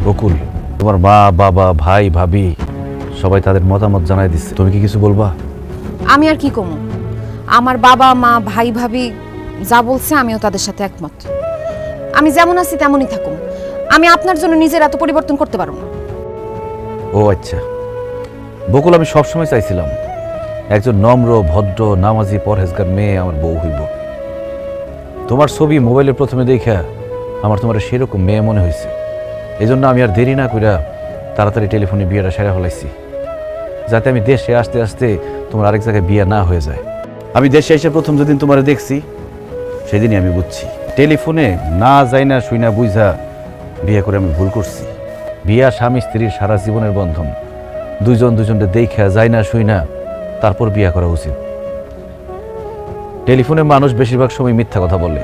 বকুল, তোমার মা বাবা ভাই ভাবি সবাই তাদের মতামত জানাই দিচ্ছে, তুমি কি কিছু বলবা? আমি আর কি কমু? আমার বাবা মা ভাই ভাবি যা বলছে আমিও তাদের সাথে একমত। আমি যেমন আছি তেমনই থাকুম। আমি আপনার জন্য নিজের এত পরিবর্তন করতে পারবো না। ও আচ্ছা বকুল, আমি সবসময় চাইছিলাম একজন নম্র ভদ্র নামাজি পরহেজগার মেয়ে আমার বউ হইব। তোমার ছবি মোবাইলে প্রথমে দেখা আমার তোমার সেরকম মেয়ে মনে হয়েছে। এই জন্য আমি আর দেরি না কইরা তাড়াতাড়ি টেলিফোনে বিয়েটা সেরা ফেলাইছি, যাতে আমি দেশে আসতে আসতে তোমার আরেক জায়গায় বিয়ে না হয়ে যায়। আমি দেশে এসে প্রথম যেদিন তোমার দেখছি সেদিনই আমি বুঝছি টেলিফোনে না যাই না শুই না বুঝা বিয়ে করে আমি ভুল করছি। বিয়া স্বামী স্ত্রীর সারা জীবনের বন্ধন, দুইজন দুজনকে দেখা যায় না শুই না তারপর বিয়া করা উচিত। টেলিফোনে মানুষ বেশিরভাগ সময় মিথ্যা কথা বলে।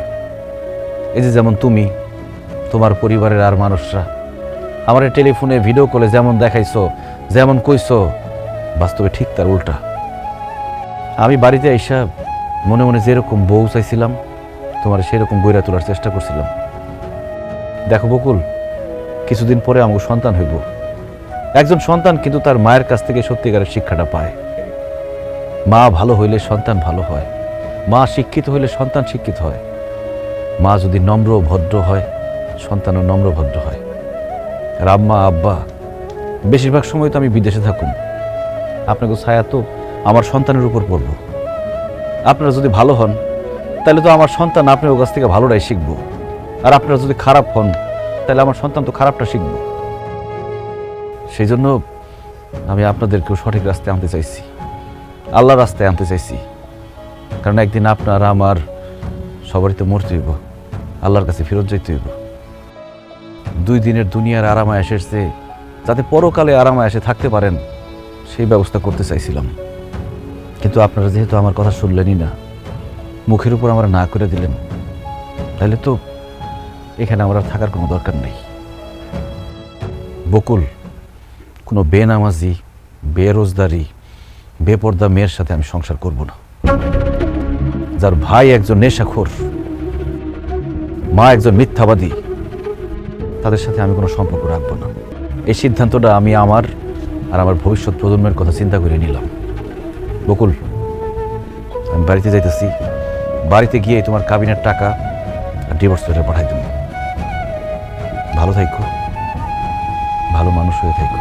এই যে যেমন তুমি, তোমার পরিবারের আর মানুষরা আমার টেলিফোনে ভিডিও কলে যেমন দেখাইছো যেমন কইছো, বাস্তবে ঠিক তার উল্টা। আমি বাড়িতে আইসা মনে মনে যেরকম বউ চাইছিলাম তোমার সেরকম গইরা তোলার চেষ্টা করছিলাম। দেখো বকুল, কিছুদিন পরে আমাকে সন্তান হইব। একজন সন্তান কিন্তু তার মায়ের কাছ থেকে সত্যিকারের শিক্ষাটা পায়। মা ভালো হইলে সন্তান ভালো হয়, মা শিক্ষিত হইলে সন্তান শিক্ষিত হয়, মা যদি নম্র ভদ্র হয় সন্তানও নম্র ভদ্র হয়। আর আম্মা আব্বা বেশিরভাগ সময় তো আমি বিদেশে থাকুন, আপনাকে ছায়া তো আমার সন্তানের উপর পড়ব। আপনারা যদি ভালো হন তাহলে তো আমার সন্তান আপনার কাছ থেকে ভালোটাই শিখবো, আর আপনারা যদি খারাপ হন তাহলে আমার সন্তান তো খারাপটা শিখব। সেই জন্য আমি আপনাদেরকেও সঠিক রাস্তায় আনতে চাইছি, আল্লাহর রাস্তায় আনতে চাইছি। কারণ একদিন আপনার আমার সবারই তো মরতে হইব, আল্লাহর কাছে ফেরত যাইতে হইব। 2 দিনের দুনিয়ার আরামায় এসেছে, যাতে পরকালে আরামায় এসে থাকতে পারেন সেই ব্যবস্থা করতে চাইছিলাম। কিন্তু আপনারা যেহেতু আমার কথা শুনলেনই না, মুখের উপর আমরা না করে দিলেন, তাহলে তো এখানে আমার আর থাকার কোনো দরকার নেই। বকুল, কোনো বেনামাজি বেরোজগারি বেপর্দা মেয়ের সাথে আমি সংসার করব না। যার ভাই একজন নেশাখোর, মা একজন মিথ্যাবাদী, তাদের সাথে আমি কোনো সম্পর্ক রাখবো না। এই সিদ্ধান্তটা আমি আমার আর আমার ভবিষ্যৎ প্রজন্মের কথা চিন্তা করে নিলাম। বকুল, আমি বাড়িতে যাইতেছি, বাড়িতে গিয়ে তোমার কাবিনের টাকা আর ডিভোর্স লেটার পাঠাই দেব। ভালো থাইকো, ভালো মানুষ হয়ে থাইকো।